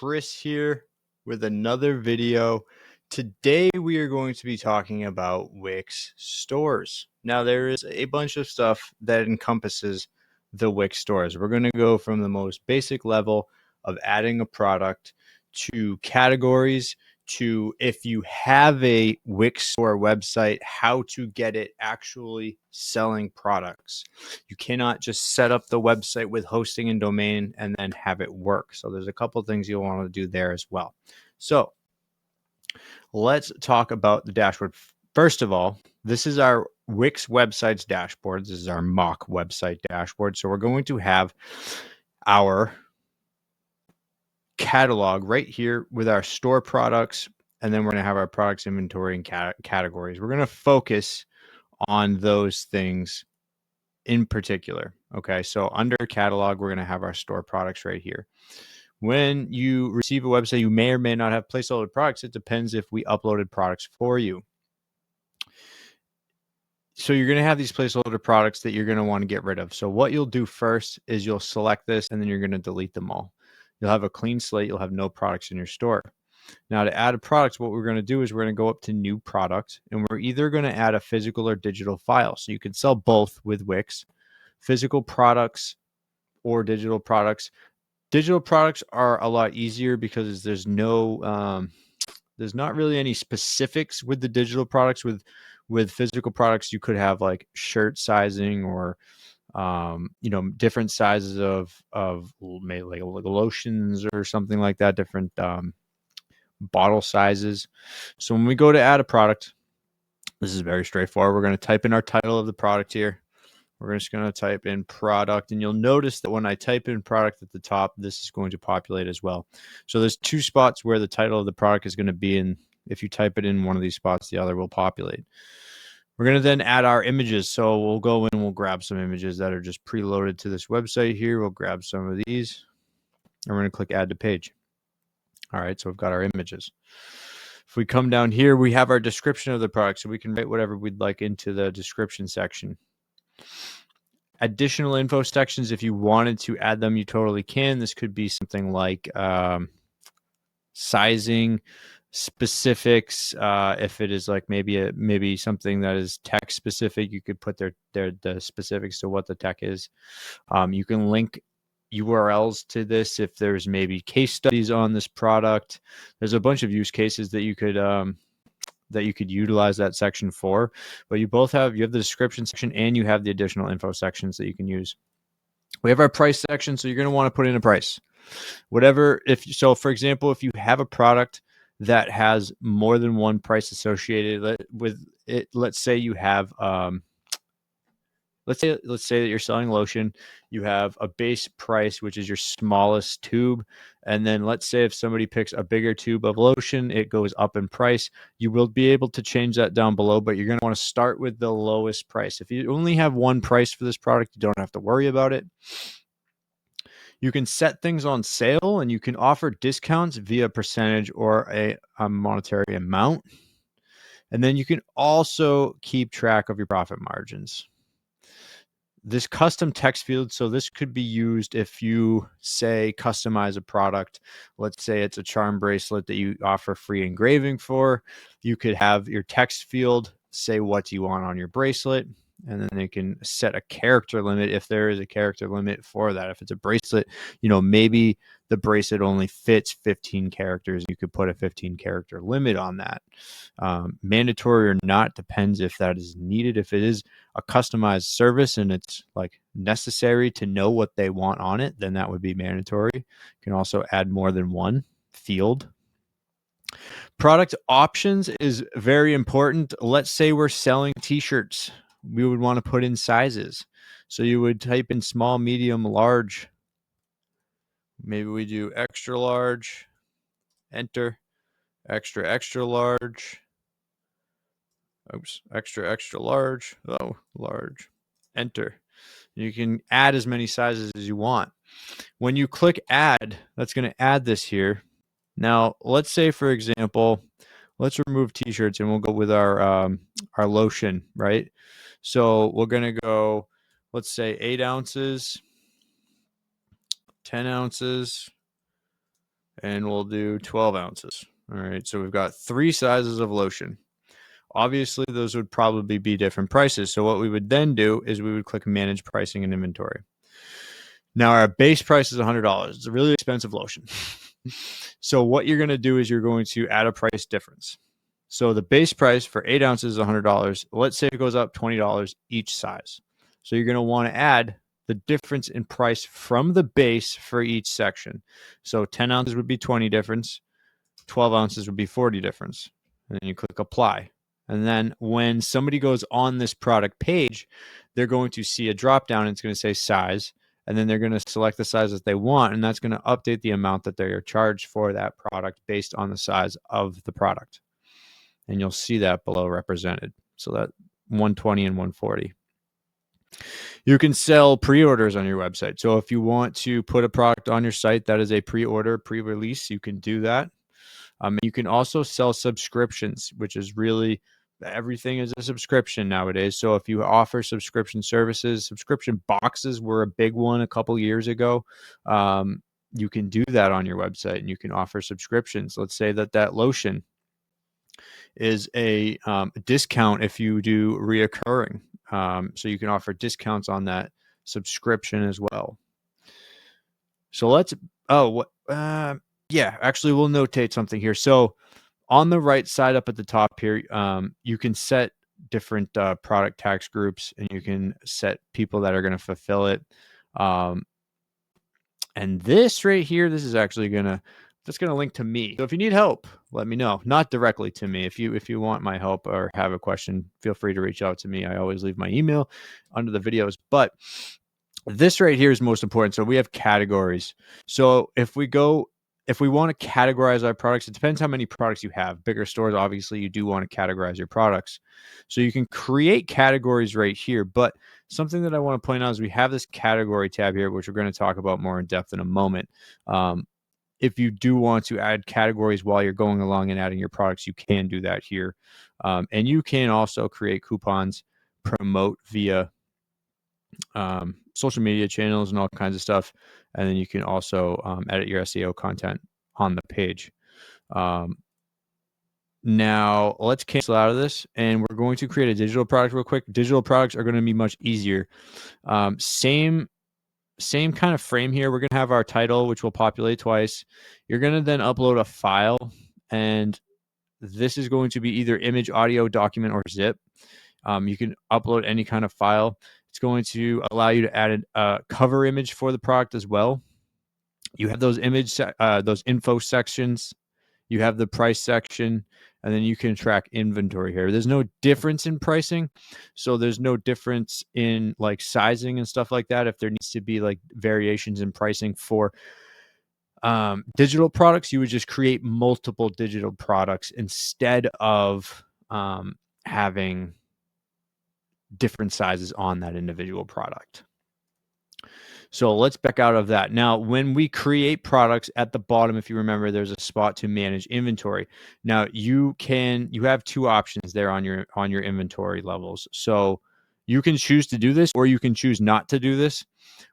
Chris here with another video. Today we are going to be talking about Wix Stores. Now there is a bunch of stuff that encompasses the Wix Stores. We're going to go from the most basic level of adding a product to categories, to if you have a Wix Store website, how to get it actually selling products. You cannot just set up the website with hosting and domain and then have it work. So there's a couple of things you'll want to do there as well. So let's talk about the dashboard. First of all, this is our Wix website's dashboard. This is our mock website dashboard. So we're going to have our catalog right here with our store products, and then we're going to have our products inventory and categories. We're going to focus on those things in particular. Okay, so under catalog, we're going to have our store products right here. When you receive a website, you may or may not have placeholder products. It depends if we uploaded products for you. So you're going to have these placeholder products that you're going to want to get rid of. So what you'll do first is you'll select this, and then you're going to delete them all. You'll have a clean slate. You'll have no products in your store. Now, to add a product, what we're going to do is we're going to go up to new product, and we're either going to add a physical or digital file. So you can sell both with Wix, physical products or digital products. Digital products are a lot easier because there's not really any specifics with the digital products. With physical products, you could have like shirt sizing or different sizes of maybe like lotions or something like that, different bottle sizes. So when we go to add a product, this is very straightforward. We're going to type in our title of the product here. We're just going to type in product, and you'll notice that when I type in product at the top, this is going to populate as well. So there's two spots where the title of the product is going to be, and if you type it in one of these spots, the other will populate. We're going to then add our images. So we'll go in, we'll grab some images that are just preloaded to this website here. We'll grab some of these, and we're going to click add to page. All right, so we've got our images. If we come down here, we have our description of the product, so we can write whatever we'd like into the description section. Additional info sections, if you wanted to add them, you totally can. This could be something like sizing, specifics. If it is like maybe something that is tech specific, you could put the specifics to what the tech is. You can link URLs to this if there's maybe case studies on this product. There's a bunch of use cases that you could utilize that section for, but you have the description section and you have the additional info sections that you can use. We have our price section, so you're going to want to put in a price. For example, if you have a product that has more than one price associated with it, let's say you have let's say that you're selling lotion. You have a base price, which is your smallest tube. And then let's say if somebody picks a bigger tube of lotion, it goes up in price. You will be able to change that down below, but you're going to want to start with the lowest price. If you only have one price for this product, you don't have to worry about it. You can set things on sale, and you can offer discounts via percentage or a monetary amount. And then you can also keep track of your profit margins. This custom text field, so this could be used if you say customize a product. Let's say it's a charm bracelet that you offer free engraving for. You could have your text field say what you want on your bracelet, and then they can set a character limit if there is a character limit for that. If it's a bracelet, maybe the bracelet only fits 15 characters. You could put a 15 character limit on that. Mandatory or not depends if that is needed. If it is a customized service and it's like necessary to know what they want on it, then that would be mandatory. You can also add more than one field. Product options is very important. Let's say we're selling t-shirts. We would want to put in sizes. So you would type in small, medium, large. Maybe we do extra large, enter, extra, extra large. Oops, extra, extra large. Oh, large, enter. You can add as many sizes as you want. When you click add, that's going to add this here. Now, let's say, for example, let's remove t-shirts and we'll go with our lotion, right? So we're going to go, let's say 8 ounces, 10 ounces, and we'll do 12 ounces. All right, so we've got 3 sizes of lotion. Obviously, those would probably be different prices. So what we would then do is we would click Manage Pricing and Inventory. Now, our base price is $100. It's a really expensive lotion. So what you're going to do is you're going to add a price difference. So the base price for 8 ounces is $100. Let's say it goes up $20 each size. So you're going to want to add the difference in price from the base for each section. So 10 ounces would be 20 difference. 12 ounces would be 40 difference. And then you click Apply. And then when somebody goes on this product page, they're going to see a drop down. And it's going to say size. And then they're going to select the size that they want. And that's going to update the amount that they're charged for that product based on the size of the product. And you'll see that below represented. So that 120 and 140. You can sell pre-orders on your website. So if you want to put a product on your site that is a pre-order, pre-release, you can do that. You can also sell subscriptions, which is really everything is a subscription nowadays. So if you offer subscription services, subscription boxes were a big one a couple years ago. You can do that on your website, and you can offer subscriptions. Let's say that lotion is a discount if you do reoccurring. So you can offer discounts on that subscription as well. So actually we'll notate something here. So on the right side up at the top here, you can set different product tax groups, and you can set people that are going to fulfill it. And this right here, this is actually that's going to link to me. So if you need help, let me know. Not directly to me. If you want my help or have a question, feel free to reach out to me. I always leave my email under the videos. But this right here is most important. So we have categories. So if we want to categorize our products, it depends how many products you have. Bigger stores, obviously, you do want to categorize your products. So you can create categories right here. But something that I want to point out is we have this category tab here, which we're going to talk about more in depth in a moment. If you do want to add categories while you're going along and adding your products, you can do that here. And you can also create coupons, promote via social media channels and all kinds of stuff. And then you can also edit your SEO content on the page. Now let's cancel out of this, and we're going to create a digital product real quick. Digital products are going to be much easier. Same kind of frame here. We're going to have our title, which will populate twice. You're going to then upload a file, and this is going to be either image, audio, document, or zip. You can upload any kind of file. It's going to allow you to add a cover image for the product as well. You have those those info sections. You have the price section, and then you can track inventory here. There's no difference in pricing, so there's no difference in like sizing and stuff like that. If there needs to be like variations in pricing for digital products, you would just create multiple digital products instead of having different sizes on that individual product. So let's back out of that. Now, when we create products at the bottom, if you remember, there's a spot to manage inventory. Now you have 2 options there on your inventory levels. So you can choose to do this, or you can choose not to do this.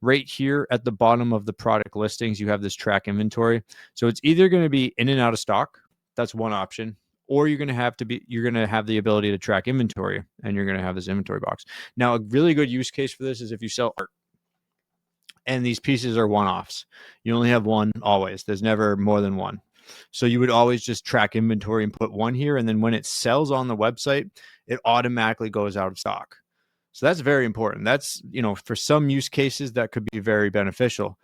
Right here at the bottom of the product listings, you have this track inventory. So it's either going to be in and out of stock. That's one option. Or you're going to have the ability to track inventory, and you're going to have this inventory box. Now, a really good use case for this is if you sell art, and these pieces are one-offs. You only have one always. There's never more than one. So you would always just track inventory and put one here. And then when it sells on the website, it automatically goes out of stock. So that's very important. That's, for some use cases that could be very beneficial.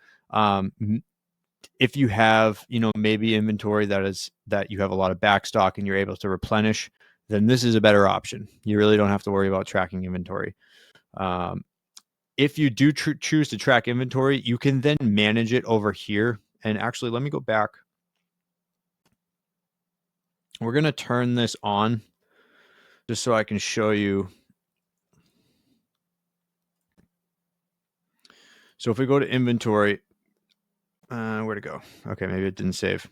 If you have, maybe inventory that you have a lot of back stock and you're able to replenish, then this is a better option. You really don't have to worry about tracking inventory. If you do choose to track inventory, you can then manage it over here. And actually, let me go back. We're going to turn this on just so I can show you. So if we go to inventory, where'd it go? Okay, maybe it didn't save.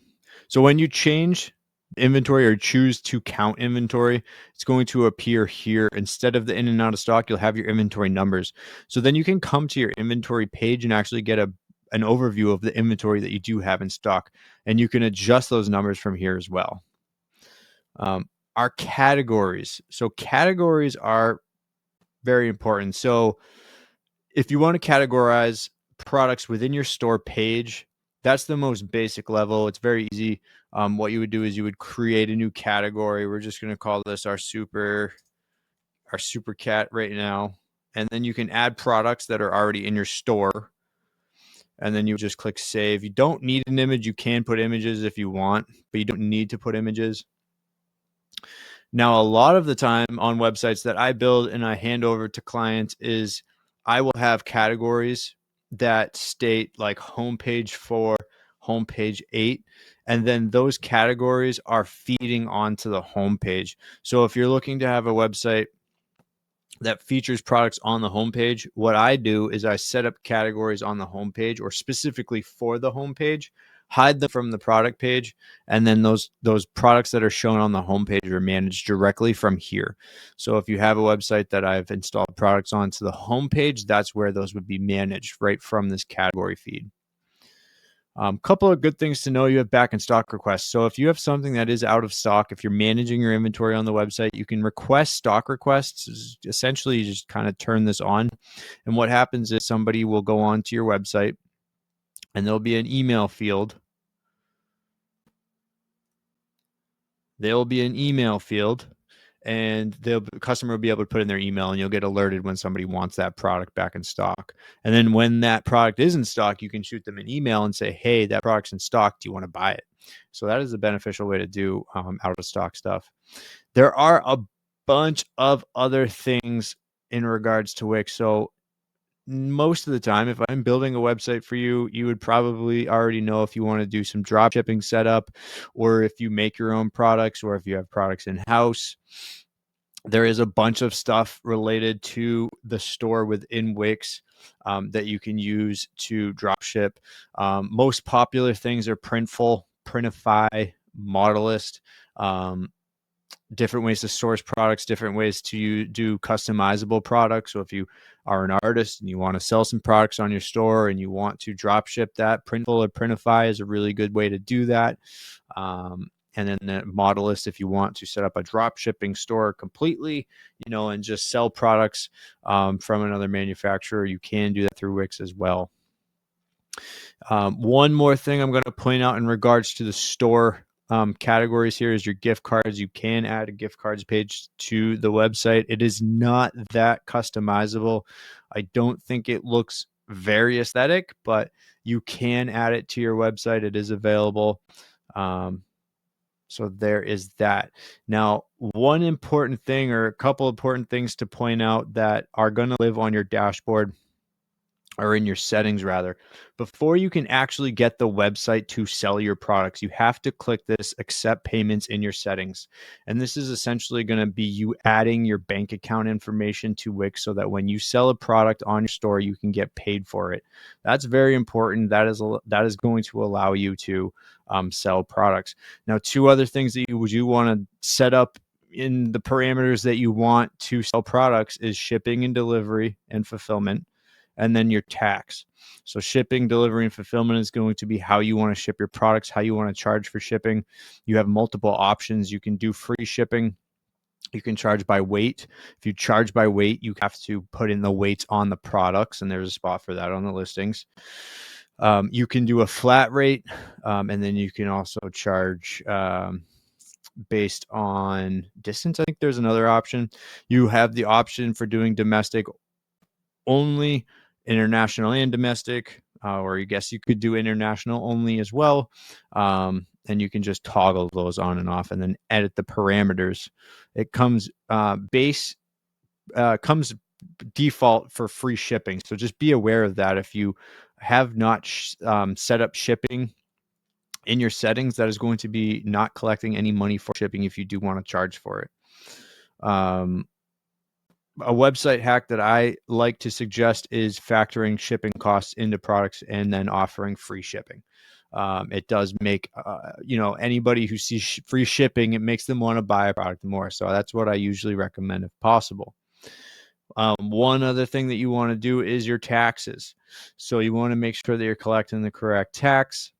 So when you change inventory or choose to count inventory, it's going to appear here. Instead of the in and out of stock, you'll have your inventory numbers. So then you can come to your inventory page and actually get an overview of the inventory that you do have in stock, and you can adjust those numbers from here as well. Our categories. So categories are very important. So if you want to categorize products within your store page, that's the most basic level. It's very easy. What you would do is you would create a new category. We're just going to call this our super cat right now. And then you can add products that are already in your store. And then you just click save. You don't need an image. You can put images if you want, but you don't need to put images. Now, a lot of the time on websites that I build and I hand over to clients is I will have categories that state like homepage 4, homepage 8, and then those categories are feeding onto the homepage. So if you're looking to have a website that features products on the homepage, what I do is I set up categories on the homepage or specifically for the homepage, hide them from the product page, and then those products that are shown on the homepage are managed directly from here. So if you have a website that I've installed products onto the homepage, that's where those would be managed right from this category feed. Couple of good things to know: you have back in stock requests. So if you have something that is out of stock, if you're managing your inventory on the website, you can request stock requests. Essentially, you just kind of turn this on. And what happens is somebody will go onto your website and there'll be an email field. And the customer will be able to put in their email, and you'll get alerted when somebody wants that product back in stock. And then when that product is in stock, you can shoot them an email and say, hey, that product's in stock. Do you want to buy it? So that is a beneficial way to do out of stock stuff. There are a bunch of other things in regards to Wix. So most of the time, if I'm building a website for you, you would probably already know if you want to do some drop shipping setup, or if you make your own products, or if you have products in house. There is a bunch of stuff related to the store within Wix that you can use to drop ship. Most popular things are Printful, Printify, Modelist. Different ways to source products, different ways to do customizable products. So if you are an artist and you want to sell some products on your store and you want to drop ship that, Printful or Printify is a really good way to do that. And then the Modelist, if you want to set up a drop shipping store completely, and just sell products from another manufacturer, you can do that through Wix as well. One more thing I'm going to point out in regards to the store categories here is your gift cards. You can add a gift cards page to the website. It is not that customizable. I don't think it looks very aesthetic, but you can add it to your website. It is available. So there is that. Now, one important thing, or a couple important things to point out that are going to live on your dashboard, or in your settings rather, before you can actually get the website to sell your products, you have to click this accept payments in your settings. And this is essentially going to be you adding your bank account information to Wix so that when you sell a product on your store, you can get paid for it. That's very important. That is going to allow you to sell products. Now, two other things that you do want to set up in the parameters that you want to sell products is shipping and delivery and fulfillment, and then your tax. So shipping, delivery, and fulfillment is going to be how you want to ship your products, how you want to charge for shipping. You have multiple options. You can do free shipping. You can charge by weight. If you charge by weight, you have to put in the weights on the products, and there's a spot for that on the listings. You can do a flat rate, and then you can also charge based on distance. I think there's another option. You have the option for doing domestic only, international and domestic, or I guess you could do international only as well. And you can just toggle those on and off and then edit the parameters. It comes comes default for free shipping. So just be aware of that. If you have not set up shipping in your settings, that is going to be not collecting any money for shipping if you do want to charge for it. A website hack that I like to suggest is factoring shipping costs into products and then offering free shipping. It does make, anybody who sees free shipping, it makes them want to buy a product more. So that's what I usually recommend if possible. One other thing that you want to do is your taxes. So you want to make sure that you're collecting the correct tax.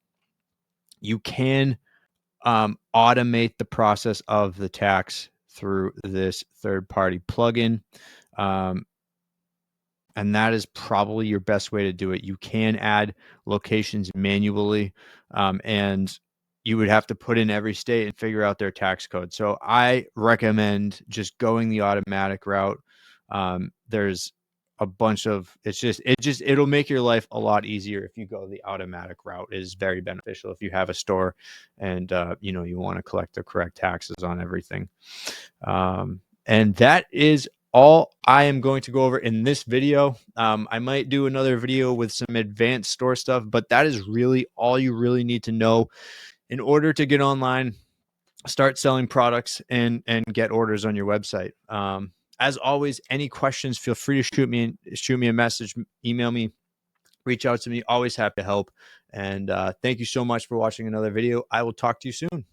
You can automate the process of the tax through this third-party plugin. And that is probably your best way to do it. You can add locations manually, and you would have to put in every state and figure out their tax code. So I recommend just going the automatic route. There's a bunch of it'll make your life a lot easier if you go the automatic route. It is very beneficial if you have a store and you want to collect the correct taxes on everything. And that is all I am going to go over in this video. I might do another video with some advanced store stuff, but that is really all you really need to know in order to get online, start selling products, and get orders on your website. As always, any questions, feel free to shoot me a message, email me, reach out to me. Always happy to help. And thank you so much for watching another video. I will talk to you soon.